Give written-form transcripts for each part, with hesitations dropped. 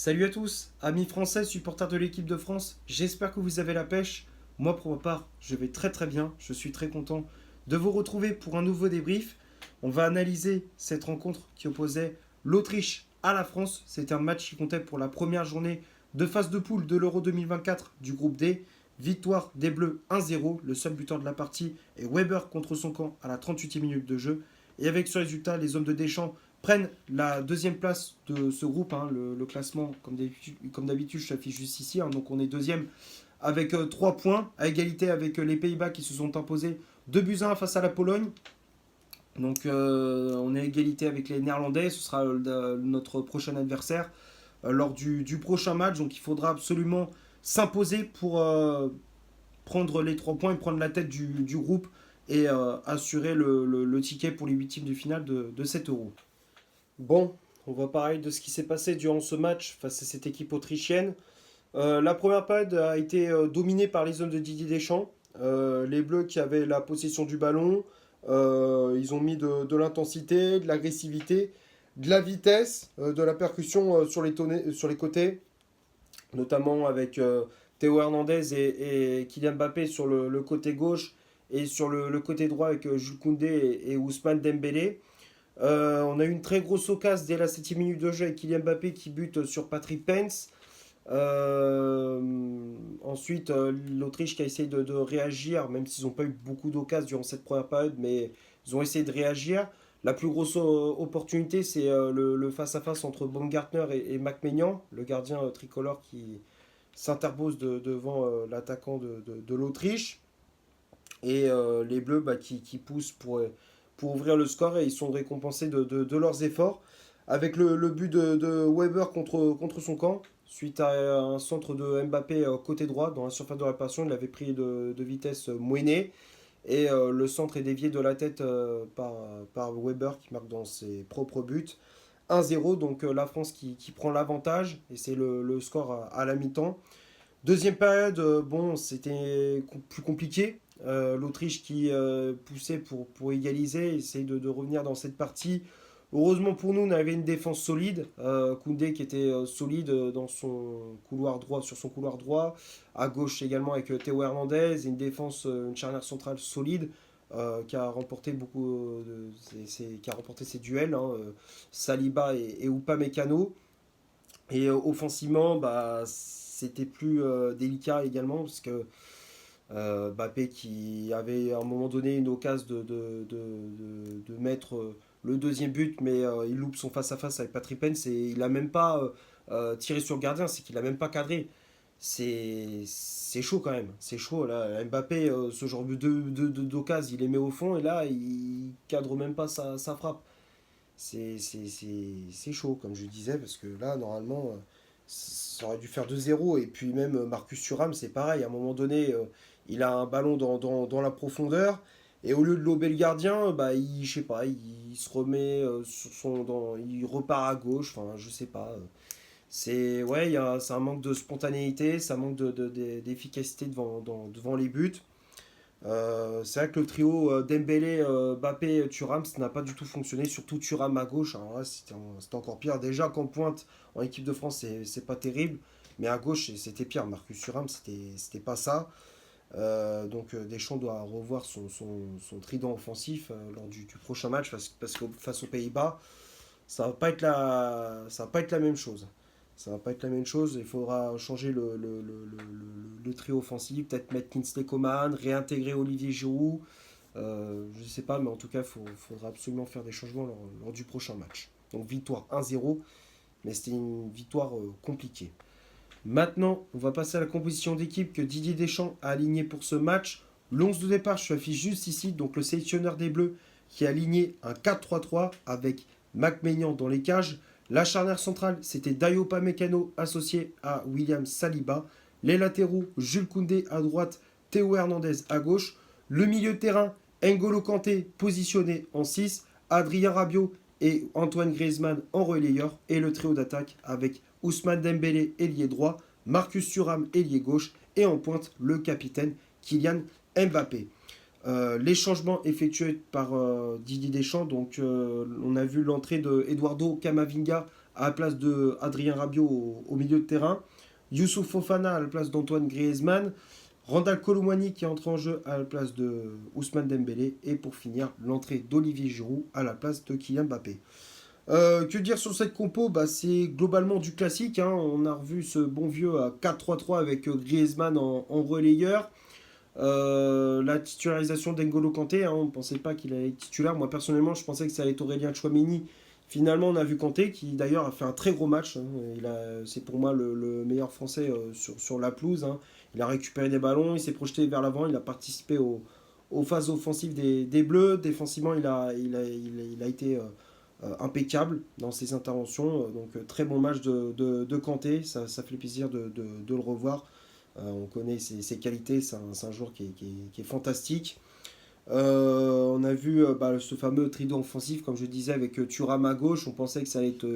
Salut à tous, amis français, supporters de l'équipe de France, j'espère que vous avez la pêche. Moi pour ma part, je vais très très bien, je suis très content de vous retrouver pour un nouveau débrief. On va analyser cette rencontre qui opposait l'Autriche à la France. C'était un match qui comptait pour la première journée de phase de poule de l'Euro 2024 du groupe D. Victoire des Bleus 1-0, le seul buteur de la partie est Weber contre son camp à la 38e minute de jeu. Et avec ce résultat, les hommes de Deschamps prennent la deuxième place de ce groupe. Le classement, comme d'habitude, je t'affiche juste ici. Donc on est deuxième avec 3 points, à égalité avec les Pays-Bas qui se sont imposés 2-1 face à la Pologne. Donc on est à égalité avec les Néerlandais. Ce sera notre prochain adversaire lors du prochain match. Donc il faudra absolument s'imposer pour prendre les 3 points et prendre la tête du groupe et assurer le ticket pour les huitièmes de finale de cet Euro. Bon, on va parler de ce qui s'est passé durant ce match face à cette équipe autrichienne. La première période a été dominée par les hommes de Didier Deschamps. Les Bleus qui avaient la possession du ballon, ils ont mis de l'intensité, de l'agressivité, de la vitesse, de la percussion sur les côtés, notamment avec Théo Hernandez et Kylian Mbappé sur le côté gauche et sur le côté droit avec Jules Koundé et Ousmane Dembélé. On a eu une très grosse occasion dès la 7e minute de jeu avec Kylian Mbappé qui bute sur Patrick Pence. Ensuite, l'Autriche qui a essayé de réagir, même s'ils n'ont pas eu beaucoup d'occasions durant cette première période, mais ils ont essayé de réagir. La plus grosse opportunité, c'est le face-à-face entre Baumgartner et McMaignan, le gardien tricolore qui s'interpose devant l'attaquant de l'Autriche. Et les Bleus qui poussent pour ouvrir le score et ils sont récompensés de leurs efforts. Avec le but de Weber contre son camp, suite à un centre de Mbappé côté droit, dans la surface de réparation, il avait pris de vitesse Mouené. Et le centre est dévié de la tête par Weber qui marque dans ses propres buts. 1-0, donc la France qui prend l'avantage et c'est le score à la mi-temps. Deuxième période, bon, c'était plus compliqué. L'Autriche qui poussait pour égaliser, essaye de revenir dans cette partie. Heureusement pour nous, on avait une défense solide. Koundé qui était solide dans son couloir droit, sur son couloir droit. À gauche également avec Théo Hernandez. Et une défense, une charnière centrale solide qui a remporté qui a remporté ses duels. Saliba et Upamecano. Et offensivement, c'était plus délicat également parce que Mbappé qui avait à un moment donné une occasion de mettre le deuxième but, mais il loupe son face-à-face avec Patrick Pence et il n'a même pas tiré sur le gardien, c'est qu'il n'a même pas cadré. C'est chaud quand même, c'est chaud. Là, Mbappé, ce genre d'occasion, il les met au fond et là, il cadre même pas sa frappe. C'est chaud, comme je disais, parce que là, normalement, ça aurait dû faire 2-0. Et puis même Marcus Thuram, c'est pareil. À un moment donné, il a un ballon dans la profondeur. Et au lieu de lober le gardien, je sais pas, il se remet il repart à gauche. Enfin, je sais pas. Ouais, c'est un manque de spontanéité, ça manque d'efficacité devant les buts. C'est vrai que le trio Dembélé, Mbappé, Thuram, ça n'a pas du tout fonctionné, surtout Thuram à gauche. Alors là, c'était encore pire. Déjà qu'en pointe, en équipe de France, c'est pas terrible, mais à gauche, c'était pire. Marcus Thuram, c'était pas ça. Donc Deschamps doit revoir son trident offensif lors du prochain match parce que face aux Pays-Bas, ça va pas être la même chose. Ça va pas être la même chose. Il faudra changer le trio offensif, peut-être mettre Kingsley Coman, réintégrer Olivier Giroud. Je ne sais pas, mais en tout cas, faudra absolument faire des changements lors du prochain match. Donc victoire 1-0, mais c'était une victoire compliquée. Maintenant, on va passer à la composition d'équipe que Didier Deschamps a alignée pour ce match. L'11 de départ, je affiche juste ici, donc le sélectionneur des Bleus qui a aligné un 4-3-3 avec McMaignan dans les cages. La charnière centrale, c'était Dayo Upamecano associé à William Saliba. Les latéraux, Jules Koundé à droite, Théo Hernandez à gauche. Le milieu de terrain, N'Golo Kanté positionné en 6, Adrien Rabiot et Antoine Griezmann en relayeur. Et le trio d'attaque avec Ousmane Dembélé, ailier droit, Marcus Thuram, ailier gauche. Et en pointe, le capitaine Kylian Mbappé. Les changements effectués par Didier Deschamps, donc on a vu l'entrée de Eduardo Camavinga à la place de Adrien Rabiot au milieu de terrain, Youssouf Fofana à la place d'Antoine Griezmann, Randal Colomwani qui entre en jeu à la place de Ousmane Dembélé, et pour finir l'entrée d'Olivier Giroud à la place de Kylian Mbappé. Que dire sur cette compo, bah, c'est globalement du classique, hein. On a revu ce bon vieux 4-3-3 avec Griezmann en relayeur. La titularisation d'Engolo Kanté, hein, on ne pensait pas qu'il allait être titulaire. Moi personnellement, je pensais que ça allait être Aurélien Chouameni. Finalement, on a vu Kanté qui d'ailleurs a fait un très gros match, hein. C'est pour moi le meilleur français sur la pelouse, hein. Il a récupéré des ballons, il s'est projeté vers l'avant, il a participé aux phases offensives des Bleus. Défensivement, il a été impeccable dans ses interventions. Donc très bon match de Kanté, ça fait plaisir de le revoir. On connaît ses qualités, c'est un joueur qui est fantastique. On a vu bah, ce fameux trident offensif, comme je disais, avec Thuram à gauche. On pensait que ça allait être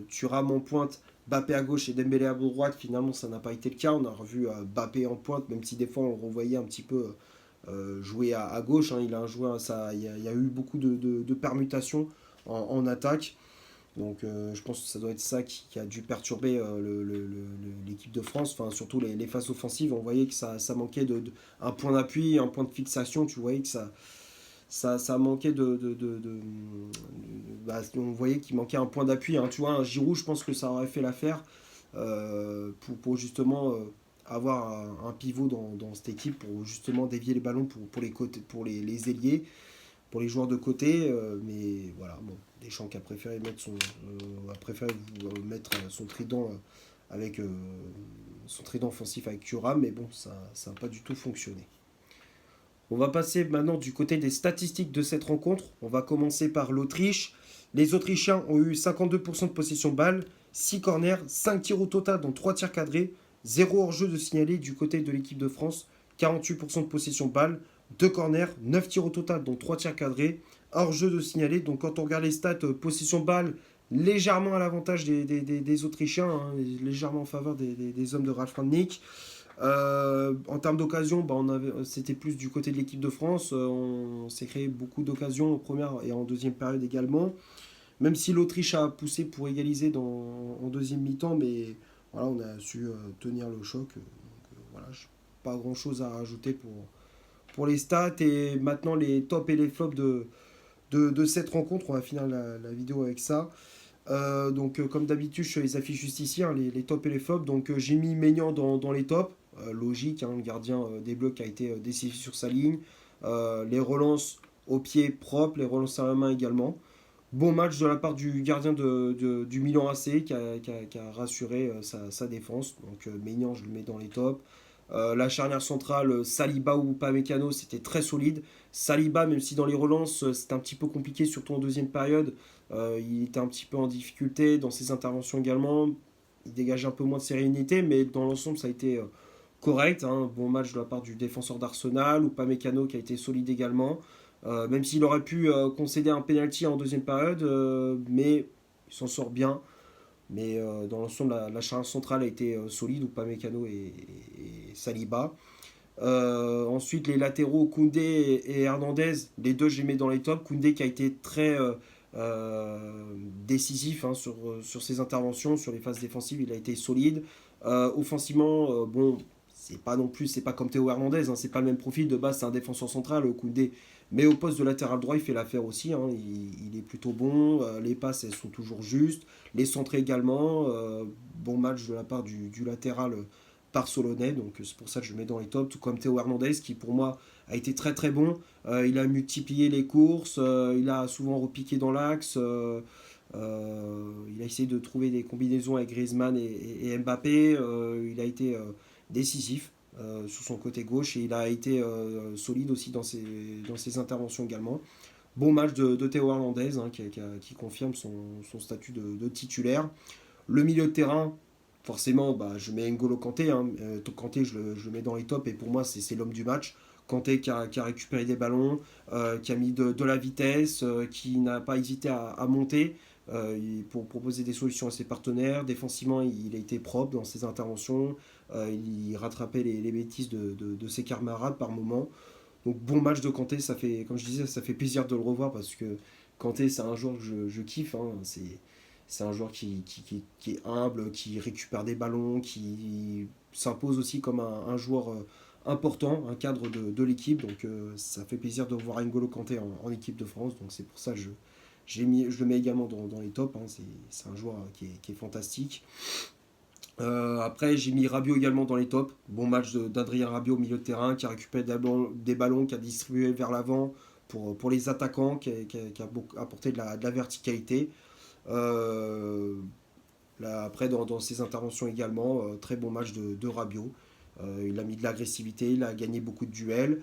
Thuram en pointe, Bappé à gauche et Dembélé à droite. Finalement, ça n'a pas été le cas. On a revu Bappé en pointe, même si des fois on le revoyait un petit peu jouer à gauche, hein. Il y a eu beaucoup de permutations en attaque. Donc je pense que ça doit être ça qui a dû perturber l'équipe de France, enfin, surtout les phases offensives. On voyait que ça manquait un point d'appui, un point de fixation. Tu voyais que ça manquait bah, on voyait qu'il manquait un point d'appui, hein. Tu vois, un Giroud, je pense que ça aurait fait l'affaire pour justement avoir un pivot dans cette équipe pour justement dévier les ballons pour les côtés, pour les ailiers, pour les joueurs de côté. Mais voilà, bon, Deschamps qui a préféré mettre son trident avec son trident offensif avec Thuram, mais bon, ça n'a pas du tout fonctionné. On va passer maintenant du côté des statistiques de cette rencontre. On va commencer par l'Autriche. Les Autrichiens ont eu 52% de possession de balle, 6 corners, 5 tirs au total, dont 3 tirs cadrés, 0 hors-jeu de signalé du côté de l'équipe de France, 48% de possession de balle, 2 corners, 9 tirs au total, dont 3 tirs cadrés, hors-jeu de signalé. Donc quand on regarde les stats, possession de balle, légèrement à l'avantage des Autrichiens, hein, légèrement en faveur des hommes de Ralf Rangnick. En termes d'occasion, bah, c'était plus du côté de l'équipe de France. On s'est créé beaucoup d'occasions en première et en deuxième période également. Même si l'Autriche a poussé pour égaliser en deuxième mi-temps, mais voilà, on a su tenir le choc. Voilà, pas grand-chose à rajouter pour les stats. Et maintenant, les tops et les flops de cette rencontre. On va finir la vidéo avec ça. Donc, comme d'habitude, je les affiche juste ici, hein, les tops et les flops. Donc, j'ai mis Maignan dans les tops. Logique, hein, le gardien des Bleus qui a été décisif sur sa ligne. Les relances au pied propres, les relances à la main également. Bon match de la part du gardien du Milan AC qui a rassuré sa défense. Donc, Maignan, je le mets dans les tops. La charnière centrale, Saliba ou Upamecano, c'était très solide. Saliba, même si dans les relances, c'était un petit peu compliqué, surtout en deuxième période, il était un petit peu en difficulté dans ses interventions également. Il dégageait un peu moins de sérénité, mais dans l'ensemble, ça a été correct, hein. Bon match de la part du défenseur d'Arsenal, ou Upamecano qui a été solide également. Même s'il aurait pu concéder un penalty en deuxième période, mais il s'en sort bien. Mais dans l'ensemble, la charge centrale a été solide, ou Upamecano et Saliba. Ensuite, les latéraux, Koundé et Hernandez, les deux, je les mets dans les tops. Koundé qui a été très décisif, hein, sur ses interventions, sur les phases défensives, il a été solide. Offensivement, bon, c'est pas non plus, c'est pas comme Théo Hernandez, hein, c'est pas le même profil. De base, c'est un défenseur central, Koundé. Mais au poste de latéral droit, il fait l'affaire aussi, hein. Il est plutôt bon. Les passes, elles sont toujours justes. Les centrés également. Bon match de la part du latéral barcelonais. Donc c'est pour ça que je le mets dans les tops. Tout comme Théo Hernandez, qui pour moi a été très très bon. Il a multiplié les courses. Il a souvent repiqué dans l'axe. Il a essayé de trouver des combinaisons avec Griezmann et Mbappé. Il a été décisif sur son côté gauche, et il a été solide aussi dans ses interventions également. Bon match de Théo Hernandez, hein, qui confirme son statut de titulaire. Le milieu de terrain, forcément, bah, je mets N'Golo Kanté, hein. Kanté, je le mets dans les tops, et pour moi, c'est l'homme du match. Kanté qui a récupéré des ballons, qui a mis de la vitesse, qui n'a pas hésité à monter pour proposer des solutions à ses partenaires. Défensivement, il a été propre dans ses interventions. Il rattrapait les bêtises de ses camarades par moments. Donc bon match de Kanté, ça fait, comme je disais, ça fait plaisir de le revoir parce que Kanté, c'est un joueur que je kiffe. Hein. C'est un joueur qui est humble, qui récupère des ballons, qui s'impose aussi comme un joueur important, un cadre de l'équipe. Donc ça fait plaisir de voir N'Golo Kanté en équipe de France. Donc c'est pour ça que je le mets également dans les tops. Hein. C'est un joueur qui est fantastique. Après, j'ai mis Rabiot également dans les tops. Bon match d'Adrien Rabiot au milieu de terrain qui a récupéré des ballons, qui a distribué vers l'avant pour les attaquants, qui a apporté de la verticalité. Euh, Là, après, dans ses interventions également, très bon match de Rabiot. Il a mis de l'agressivité, il a gagné beaucoup de duels.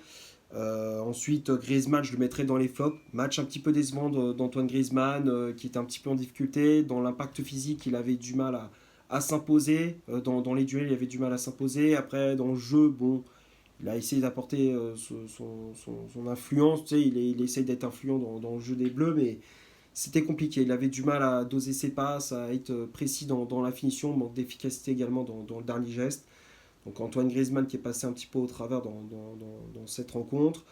Ensuite, Griezmann, je le mettrai dans les flops. Match un petit peu décevant d'Antoine Griezmann, qui était un petit peu en difficulté. Dans l'impact physique, il avait du mal à s'imposer. Dans les duels, il avait du mal à s'imposer. Après, dans le jeu, bon, il a essayé d'apporter son influence. Tu sais, il essaye d'être influent dans le jeu des Bleus, mais c'était compliqué. Il avait du mal à doser ses passes, à être précis dans la finition, manque d'efficacité également dans le dernier geste. Donc Antoine Griezmann qui est passé un petit peu au travers dans cette rencontre.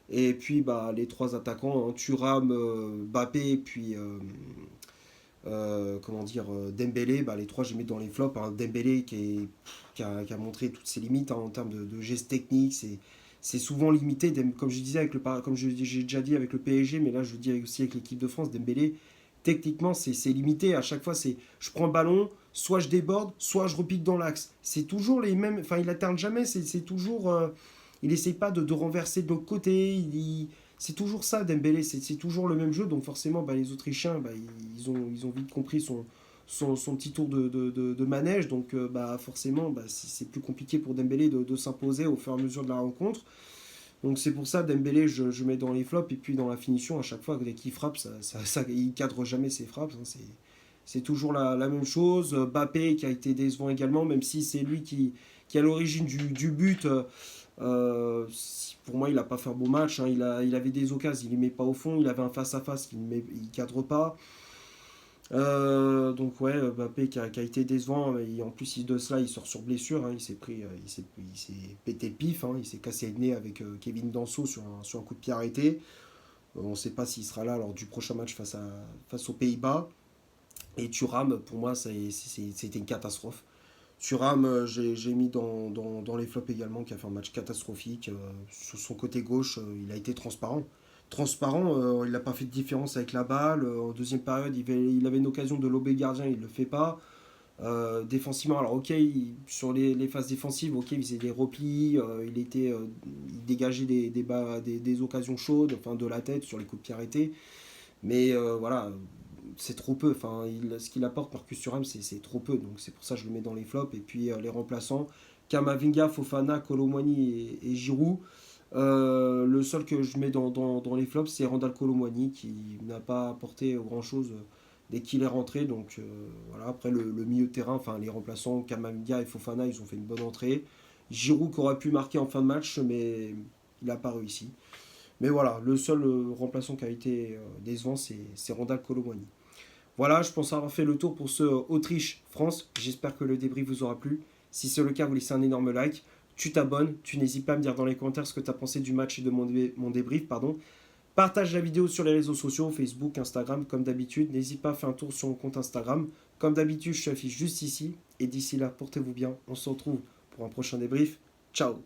Et puis bah, les trois attaquants, hein, Thuram, Mbappé et puis comment dire, Dembélé, bah, les trois j'ai mis dans les flops. Hein. Dembélé qui a montré toutes ses limites hein, en termes de gestes techniques. C'est souvent limité, comme je disais, comme j'ai déjà dit avec le PSG, mais là je le dis aussi avec l'équipe de France, Dembélé, techniquement c'est limité. À chaque fois, c'est je prends le ballon, soit je déborde, soit je repique dans l'axe. C'est toujours les mêmes, enfin il alterne jamais, c'est toujours. Il essaye pas de renverser de l'autre côté, c'est toujours ça Dembélé, c'est toujours le même jeu, donc forcément bah, les Autrichiens bah, ils ont vite compris son petit tour de manège, donc bah, forcément bah, c'est plus compliqué pour Dembélé de s'imposer au fur et à mesure de la rencontre. Donc c'est pour ça Dembélé je mets dans les flops et puis dans la finition à chaque fois dès qu'il frappe il cadre jamais ses frappes, hein, c'est toujours la même chose. Mbappé qui a été décevant également, même si c'est lui qui est à l'origine du but. Pour moi, il n'a pas fait un bon match. Hein. Il avait des occasions, il ne les met pas au fond. Il avait un face-à-face, il ne cadre pas. Donc ouais, Mbappé qui a été décevant. Et en plus de cela, il sort sur blessure. Hein. Il s'est pété le pif. Hein. Il s'est cassé le nez avec Kevin Danso sur un coup de pied arrêté. On ne sait pas s'il sera là lors du prochain match face aux Pays-Bas. Et Thuram, pour moi, c'était une catastrophe. Thuram, j'ai mis dans les flops également, qui a fait un match catastrophique. Sur son côté gauche, il a été transparent. Transparent, il n'a pas fait de différence avec la balle. En deuxième période, il avait une occasion de lober le gardien, il ne le fait pas. Défensivement, alors ok, sur les phases défensives, ok, il faisait des replis, il dégageait des occasions chaudes, enfin de la tête sur les coups de pied arrêtés. Mais voilà, c'est trop peu. Enfin, ce qu'il apporte Marcus Thuram, c'est trop peu. Donc c'est pour ça que je le mets dans les flops. Et puis les remplaçants, Kamavinga, Fofana, Colomwani et Giroud. Le seul que je mets dans les flops, c'est Randal Colomwani qui n'a pas apporté grand-chose dès qu'il est rentré. Donc voilà, après le milieu de terrain, enfin les remplaçants, Kamavinga et Fofana, ils ont fait une bonne entrée. Giroud qui aurait pu marquer en fin de match, mais il n'a pas réussi. Mais voilà, le seul remplaçant qui a été décevant, c'est Randal Colomwani. Voilà, je pense avoir fait le tour pour ce Autriche-France. J'espère que le débrief vous aura plu. Si c'est le cas, vous laissez un énorme like. Tu t'abonnes. Tu n'hésites pas à me dire dans les commentaires ce que tu as pensé du match et de mon débrief. Pardon. Partage la vidéo sur les réseaux sociaux, Facebook, Instagram, comme d'habitude. N'hésite pas à faire un tour sur mon compte Instagram. Comme d'habitude, je t'affiche juste ici. Et d'ici là, portez-vous bien. On se retrouve pour un prochain débrief. Ciao.